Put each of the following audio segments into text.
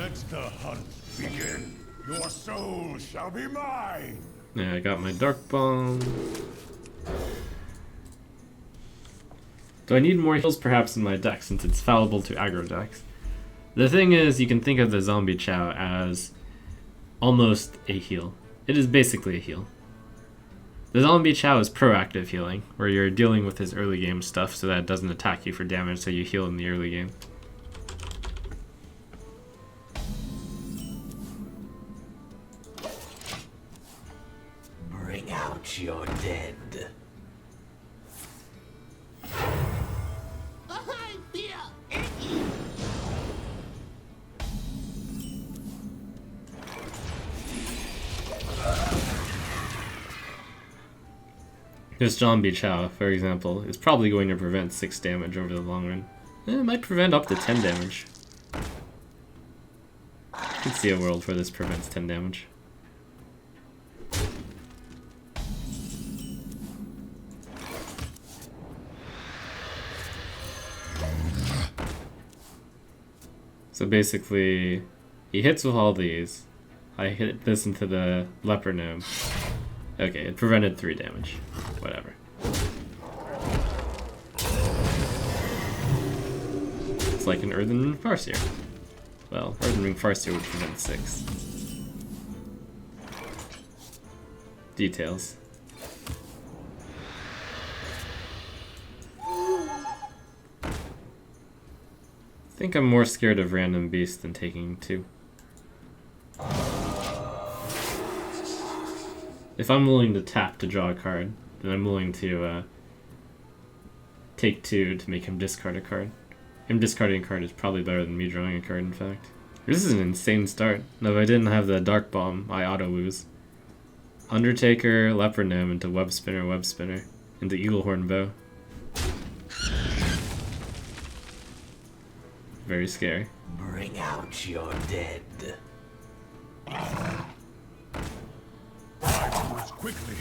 Let the hunt begin. Your soul shall be mine. Yeah, I got my Dark Bomb. Do I need more heals perhaps in my deck since it's fallible to aggro decks? The thing is, you can think of the Zombie Chow as almost a heal. It is basically a heal. The Zombie Chow is proactive healing, where you're dealing with his early game stuff so that it doesn't attack you for damage, so you heal in the early game. Bring out your dead. I feel icky. This Zombie Chow, for example, is probably going to prevent 6 damage over the long run. It might prevent up to 10 damage. I can see a world where this prevents 10 damage. So basically, he hits with all these. I hit this into the Leper Gnome. Okay, it prevented 3 damage. Whatever. It's like an Earthen Ring Farseer. Well, Earthen Ring Farseer would prevent 6. Details. I think I'm more scared of Random Beast than taking 2. If I'm willing to tap to draw a card, then I'm willing to take 2 to make him discard a card. Him discarding a card is probably better than me drawing a card, in fact. This is an insane start. Now, if I didn't have the Dark Bomb, I auto-lose. Undertaker, Leper Gnome into Web Spinner, into Eaglehorn Bow. Very scary. Bring out your dead. Quickly.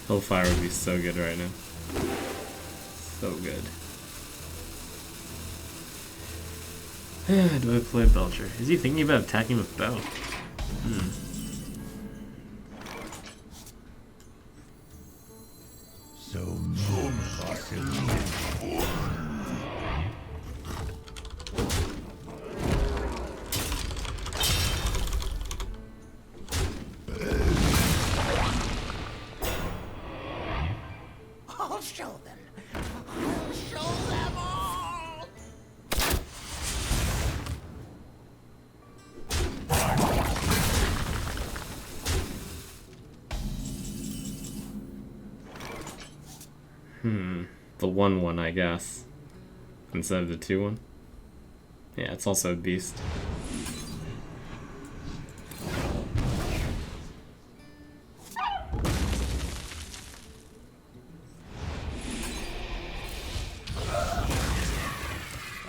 Hellfire would be so good right now. So good. Do I play Belcher? Is he thinking about attacking with Bow? So possible. I'll show them. I'll show them all. The 1/1, I guess. Instead of the 2/1. Yeah, it's also a beast.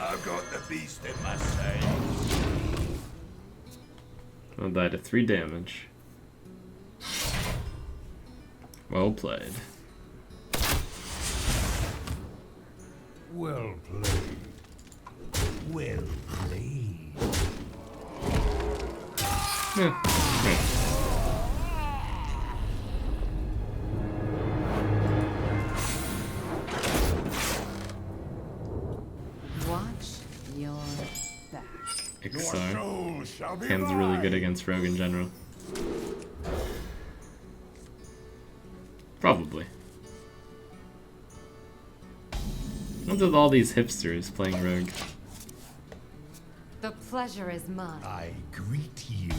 I've got the beast in my sight. I'll die to 3 damage. Well played. Well played. Well played. Watch your back. Your Ixar. soul shall be Hand's really good mine. against Rogue in general. Probably. What's with all these hipsters playing Rogue? The pleasure is mine. I greet you.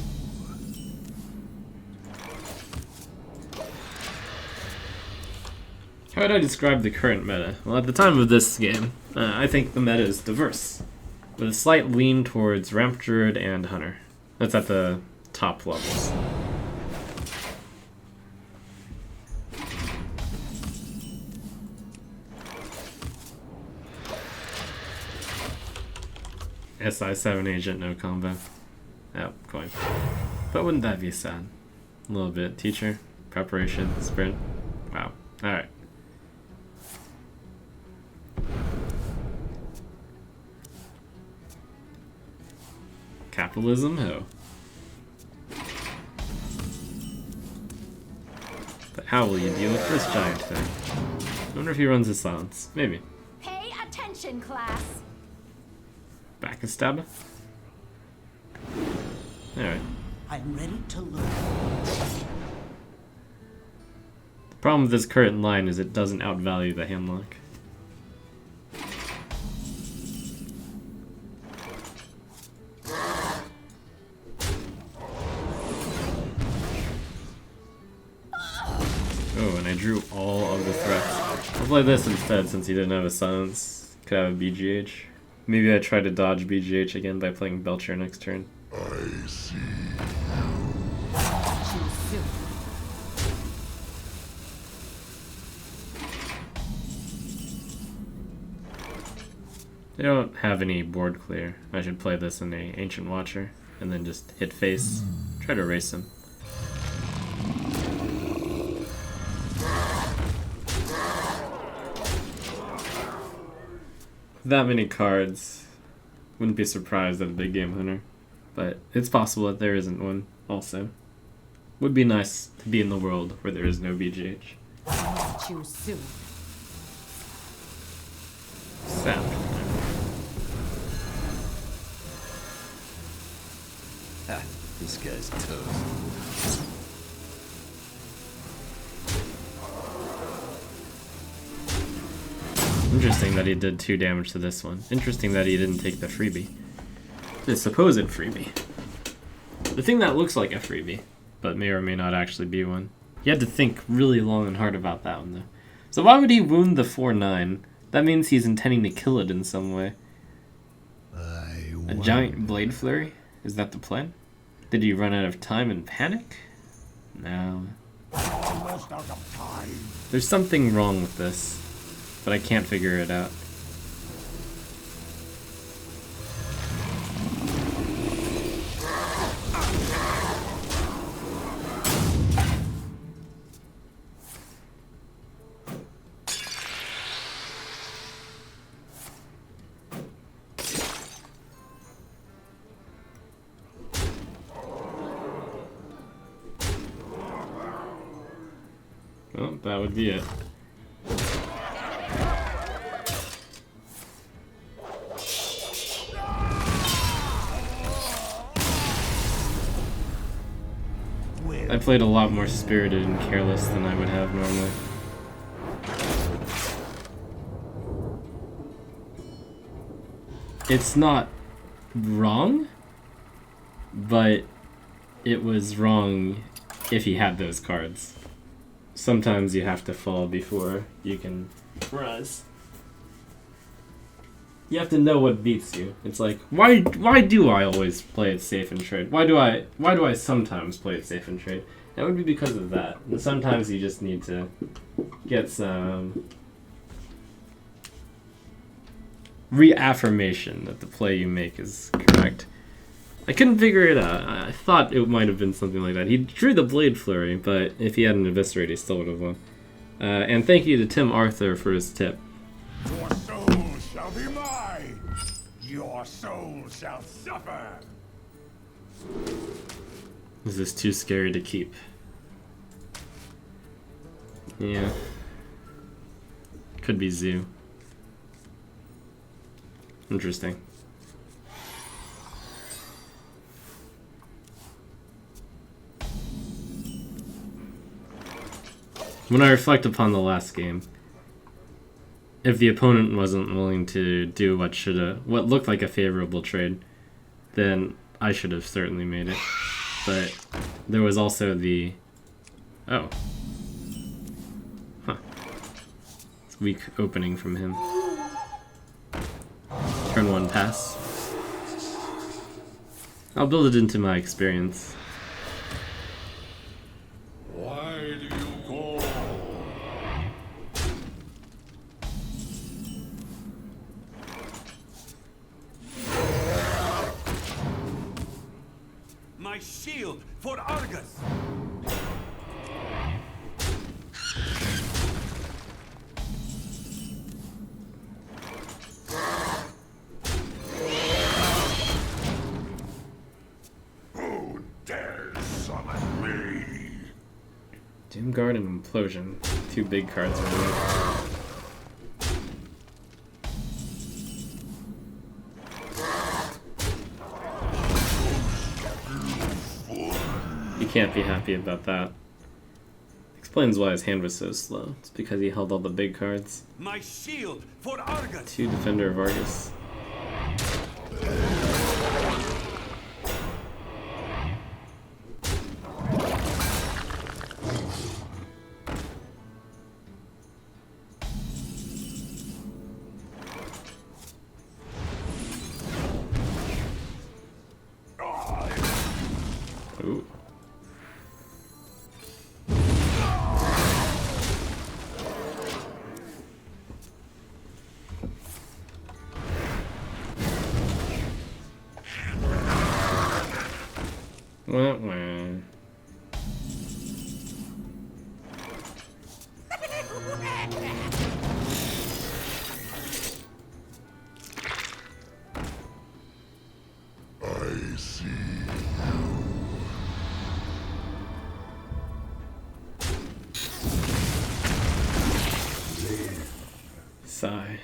How would I describe the current meta? Well, at the time of this game, I think the meta is diverse, with a slight lean towards Ramp Druid and Hunter. That's at the top levels. SI7 agent, no combo. Oh, coin. But wouldn't that be sad? A little bit. Teacher, preparation, sprint. Wow. Alright. Capitalism, ho. But how will you deal with this giant thing? I wonder if he runs a silence. Maybe. Pay attention, class. Back a stab. Alright. I'm ready to learn. The problem with this current line is it doesn't outvalue the handlock. Oh, and I drew all of the threats. I'll play this instead since he didn't have a silence. Could have a BGH. Maybe I try to dodge BGH again by playing Belcher next turn. I see. Too soon. They don't have any board clear. I should play this in a Ancient Watcher and then just hit face. Try to erase him. That many cards. Wouldn't be surprised at a big game hunter. But it's possible that there isn't one also. Would be nice to be in the world where there is no BGH. Too soon. Sad. Ha, this guy's toast. Interesting that he did 2 damage to this one. Interesting that he didn't take the freebie. The supposed freebie. The thing that looks like a freebie, but may or may not actually be one. You had to think really long and hard about that one, though. So why would he wound the 4/9? That means he's intending to kill it in some way. A giant blade flurry? Is that the plan? Did he run out of time and panic? No. Almost out of time. There's something wrong with this, but I can't figure it out. Well, that would be it. I played a lot more spirited and careless than I would have normally. It's not wrong, but it was wrong if he had those cards. Sometimes you have to fall before you can rise. You have to know what beats you. It's like, why do I always play it safe and trade? Why do I sometimes play it safe and trade? That would be because of that. And sometimes you just need to get some reaffirmation that the play you make is correct. I couldn't figure it out. I thought it might have been something like that. He drew the Blade Flurry, but if he had an Eviscerate, he still would have won. And thank you to Tim Arthur for his tip. Your soul shall be mine. Your soul shall suffer. Is this too scary to keep? Yeah. Could be Zoo. Interesting. When I reflect upon the last game, if the opponent wasn't willing to do what looked like a favorable trade, then I should have certainly made it. But there was also the... Oh. Huh. It's weak opening from him. Turn 1 pass. I'll build it into my experience. Why do you go? My shield for Argus! Guard and Implosion. Two big cards right now. You can't be happy about that. Explains why his hand was so slow. It's because he held all the big cards. My shield for Argus. Two Defender of Argus. Ooh. Wah, wah. I see. Sigh.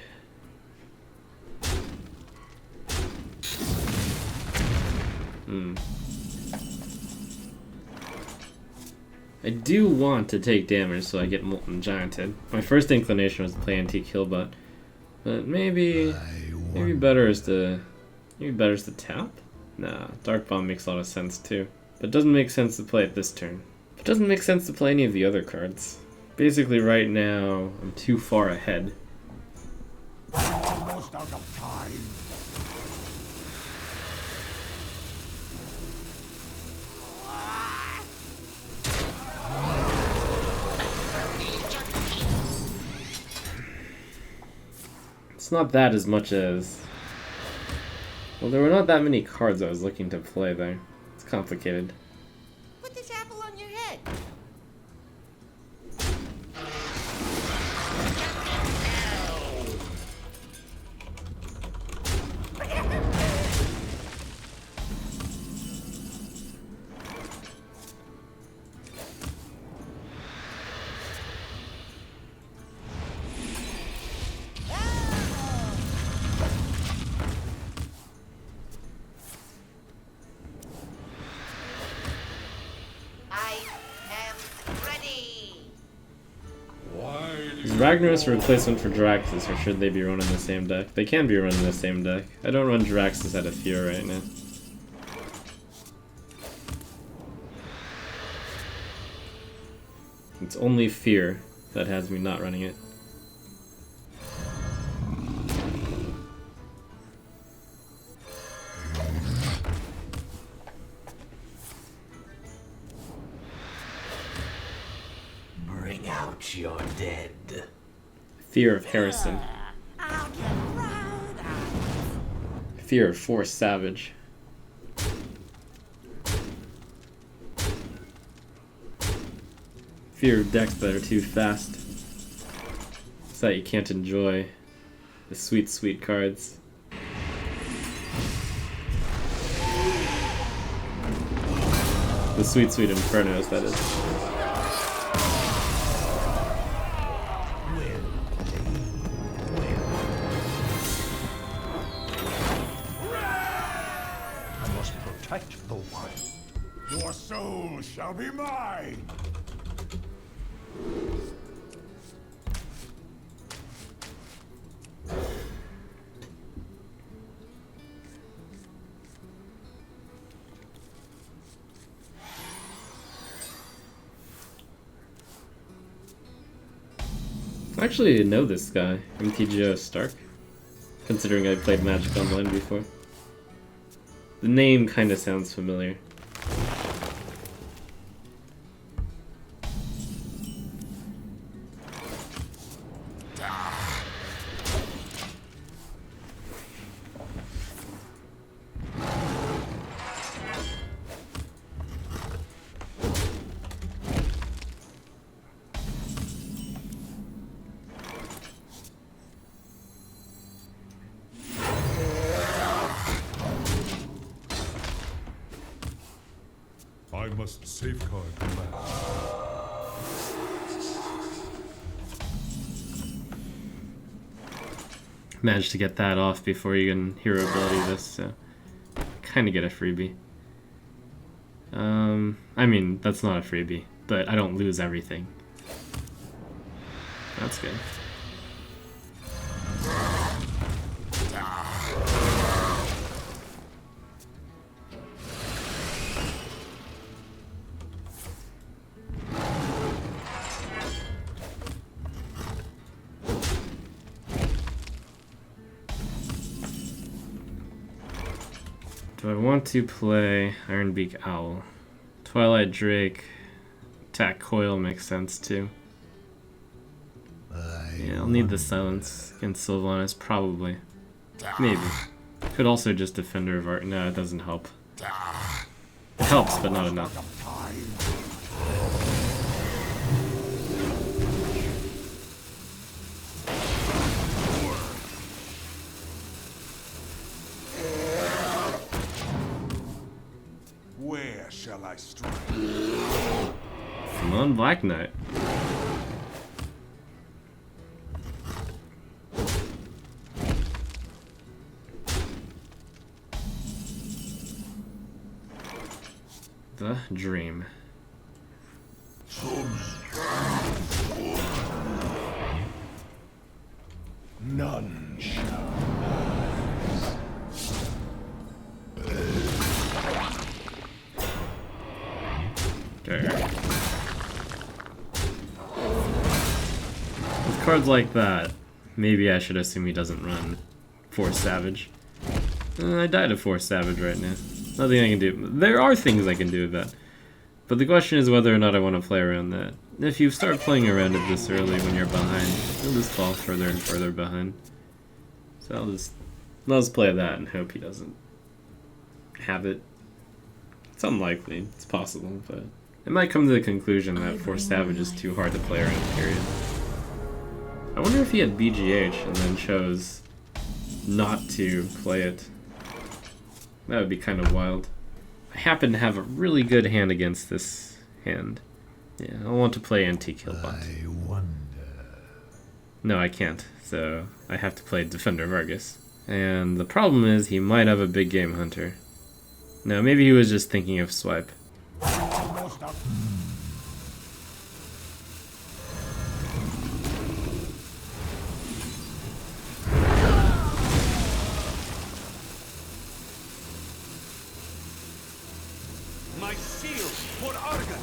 I do want to take damage so I get Molten Gianted. My first inclination was to play Antique Killbot, but maybe better is to tap. Nah, Dark Bomb makes a lot of sense too, but it doesn't make sense to play it this turn. It doesn't make sense to play any of the other cards. Basically, right now I'm too far ahead. Almost out of time. It's not that as much as... Well, there were not that many cards I was looking to play there. It's complicated. Put this apple on your head. Is Ragnaros a replacement for Draxus, or should they be run in the same deck? They can be run in the same deck. I don't run Draxus out of fear right now. It's only fear that has me not running it. Bring out your dead. Fear of Harrison. I'll get proud of Fear of Force Savage. Fear of decks that are too fast, so that you can't enjoy the sweet, sweet cards. The sweet, sweet Infernos, that is. I must protect the wild. Your soul shall be mine. Actually, I know this guy, MTGO Stark, considering I played Magic Online before. The name kind of sounds familiar. I must safeguard the land. Managed to get that off before you can hero ability this, so kind of get a freebie. I mean, that's not a freebie, but I don't lose everything. That's good. Do I want to play Ironbeak Owl? Twilight Drake, attack Coil makes sense too. Yeah, I'll need the silence against Sylvanas, probably. Maybe. Could also just Defender of Art. No, it doesn't help. It helps, but not enough. Where shall I strike? Come on, Black Knight. The Dream. None shall. Okay. With cards like that, maybe I should assume he doesn't run Force Savage. I died of Force Savage right now. Nothing I can do. There are things I can do with that. But the question is whether or not I want to play around that. If you start playing around it this early when you're behind, you'll just fall further and further behind. So I'll just play that and hope he doesn't have it. It's unlikely. It's possible, but I might come to the conclusion that Force Savage is too hard to play around, period. I wonder if he had BGH and then chose not to play it. That would be kind of wild. I happen to have a really good hand against this hand. Yeah, I want to play anti-Killbot. I wonder. No, I can't, so I have to play Defender Vargas. And the problem is he might have a big game hunter. No, maybe he was just thinking of swipe. Almost up. My shield for Argon.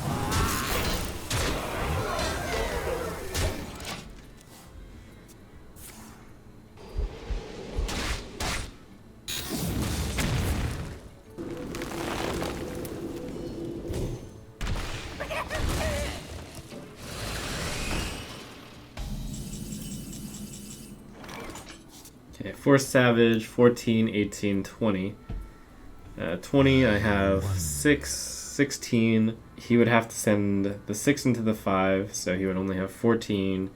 Okay, Force Savage, 14, 18, 20. 20, I have 6, 16. He would have to send the 6 into the 5, so he would only have 14.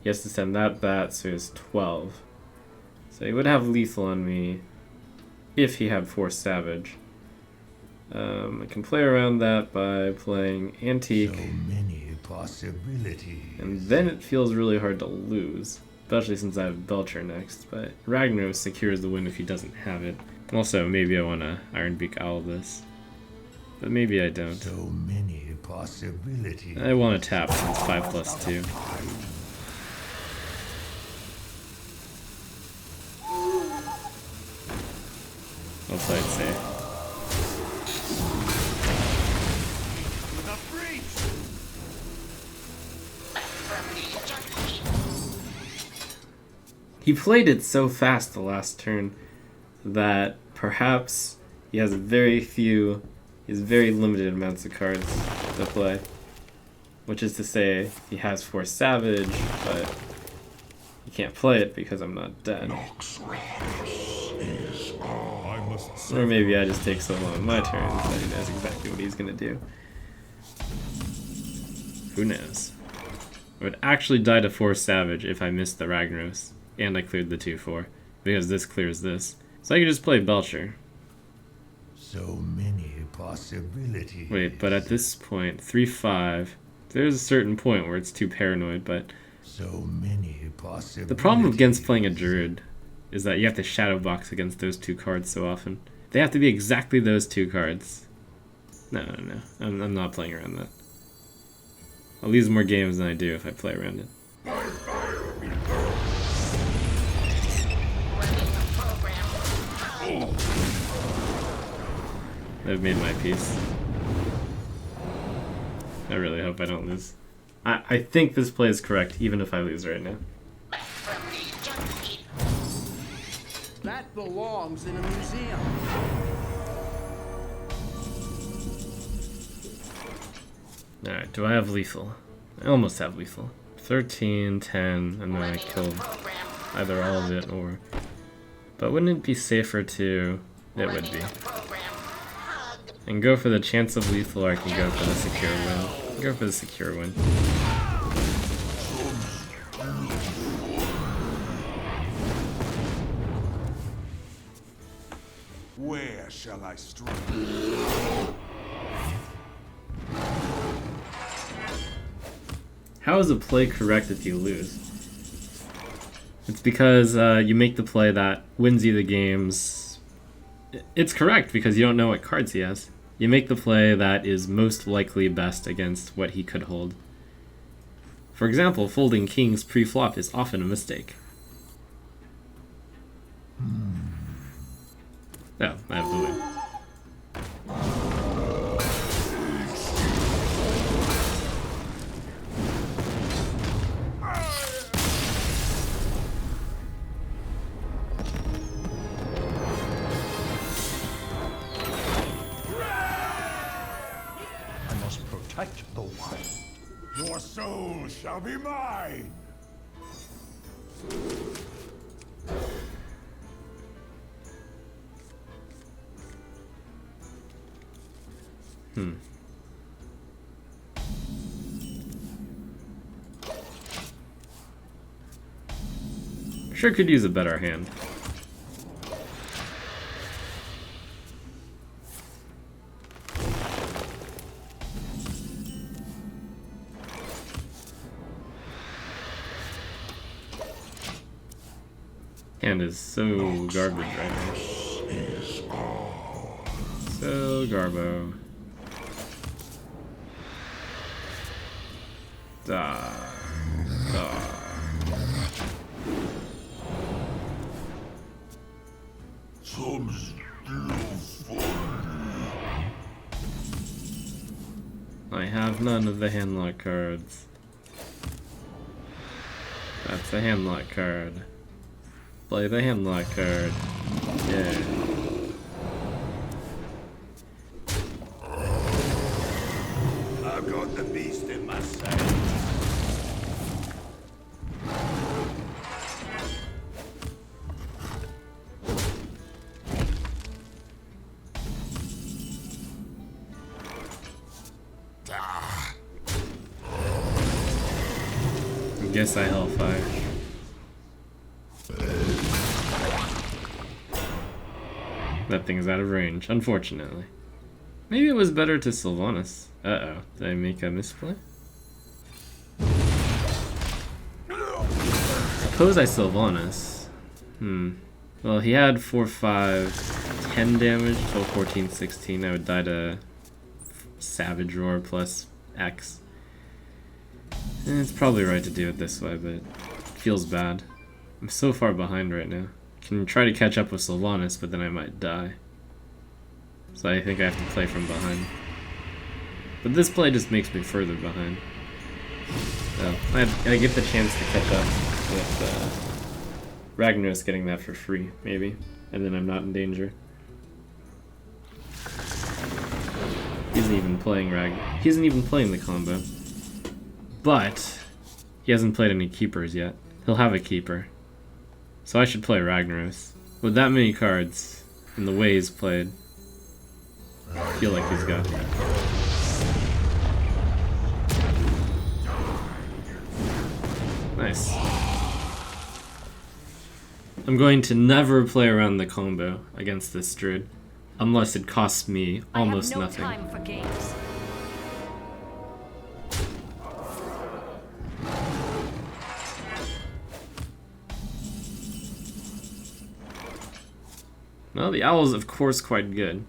He has to send that, so he has 12. So he would have lethal on me if he had Force Savage. I can play around that by playing Antique, So many possibilities. and then it feels really hard to lose, especially since I have Belcher next, but Ragnaros secures the win if he doesn't have it. Also, maybe I want to Ironbeak Owl this, but maybe I don't. So many possibilities. I want to tap since 5+2. I'll play it safe. The breach. He played it so fast the last turn that perhaps he has very limited amounts of cards to play. Which is to say, he has Force Savage, but he can't play it because I'm not dead. I must Or maybe I just take so long my turn that he knows exactly what he's gonna do. Who knows? I would actually die to Force Savage if I missed the Ragnaros, and I cleared the 2-4, because this clears this. So I could just play Belcher. So many possibilities. Wait, but at this point, 3-5, there's a certain point where it's too paranoid, but So many possibilities. the problem against playing a Druid is that you have to shadow box against those two cards so often. They have to be exactly those two cards. No. I'm not playing around that. I'll lose more games than I do if I play around it. I've made my peace. I really hope I don't lose. I think this play is correct, even if I lose right now. That belongs in a museum. Alright, do I have lethal? I almost have lethal. 13, 10, and then I killed either all of it or... But wouldn't it be safer to... It would be. I can go for the chance of lethal, or I can go for the secure win. Go for the secure win. Where shall I strike? How is a play correct if you lose? It's because you make the play that wins you the games. It's correct because you don't know what cards he has. You make the play that is most likely best against what he could hold. For example, folding kings pre-flop is often a mistake. Oh, I have the win. Protect the one. Your soul shall be mine. Sure could use a better hand. Hand is so garbage right now. So garbo. I have none of the handlock cards. That's a handlock card. Play the handlock card. Yeah. I've got the beast in my sight. I guess I hellfire. That thing's out of range, unfortunately. Maybe it was better to Sylvanas. Uh-oh, did I make a misplay? Suppose I Sylvanas. Well, he had 4, 5, 10 damage, 12, 14, 16. I would die to Savage Roar plus X. And it's probably right to do it this way, but it feels bad. I'm so far behind right now. Can try to catch up with Sylvanas, but then I might die. So I think I have to play from behind. But this play just makes me further behind. So I get the chance to catch up with Ragnaros getting that for free, maybe. And then I'm not in danger. He isn't even playing He isn't even playing the combo. But he hasn't played any keepers yet. He'll have a keeper. So I should play Ragnaros. With that many cards, and the way he's played, I feel like he's got that. Nice. I'm going to never play around the combo against this Druid, unless it costs me almost nothing. I have no time for games. Well, the owl is of course quite good.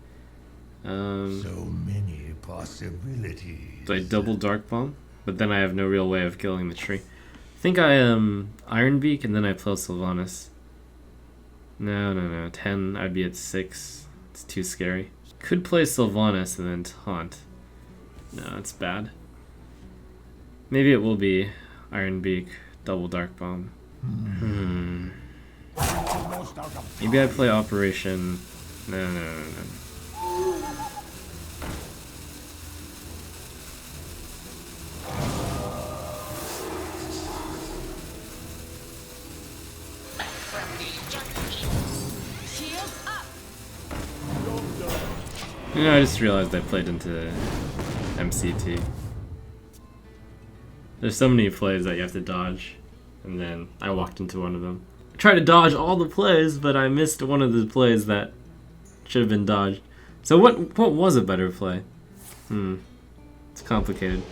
So many possibilities. Do I double Dark Bomb? But then I have no real way of killing the tree. I think I Iron Beak and then I play Sylvanas. No. 10, I'd be at 6. It's too scary. Could play Sylvanas and then taunt. No, it's bad. Maybe it will be Iron Beak, double Dark Bomb. Maybe I play Operation. No. Shields up. I just realized I played into MCT. There's so many plays that you have to dodge, and then I walked into one of them. I tried to dodge all the plays, but I missed one of the plays that should have been dodged. So what was a better play? It's complicated.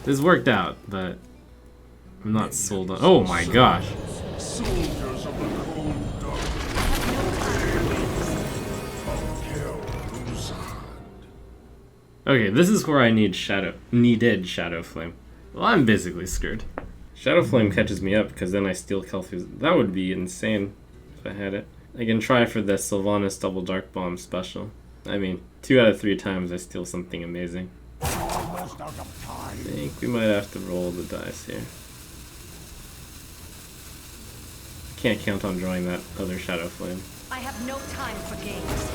This worked out, but I'm not sold on. Oh my gosh! Soldiers of the cold dark. Okay, this is where I needed Shadow Flame. Well, I'm basically screwed. Shadow Flame catches me up because then I steal Kelpie's. That would be insane if I had it. I can try for the Sylvanas double Dark Bomb special. I mean, 2 out of 3 times I steal something amazing. Almost out of time. I think we might have to roll the dice here. Can't count on drawing that other Shadow Flame. I have no time for games.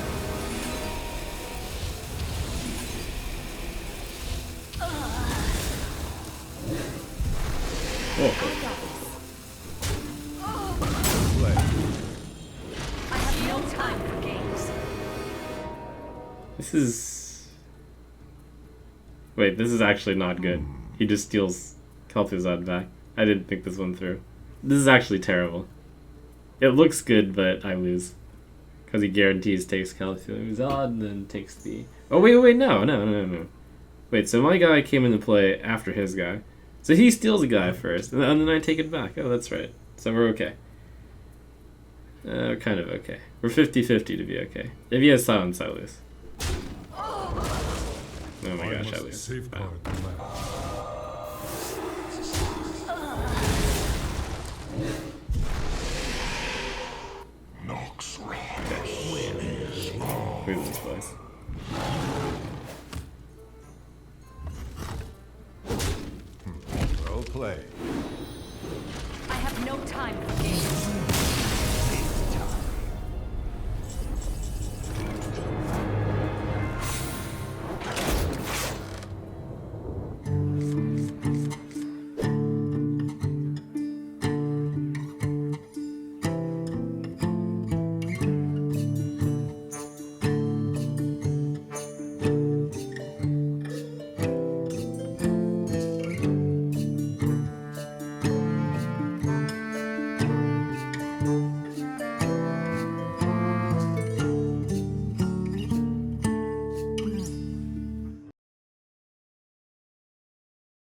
I have no time for games. This is... Wait, this is actually not good. He just steals Kel'Thuzad back. I didn't think this one through. This is actually terrible. It looks good, but I lose. Because he guarantees takes Kel'Thuzad and then takes the... Oh, wait, no. Wait, so my guy came into play after his guy. So he steals a guy first, and then I take it back. Oh, that's right. So we're okay. Kind of okay. We're 50-50 to be okay. If he has silence, I lose. Oh my gosh, I lose. Safeguard the land. Nox We lose twice. Role play. I have no time for games.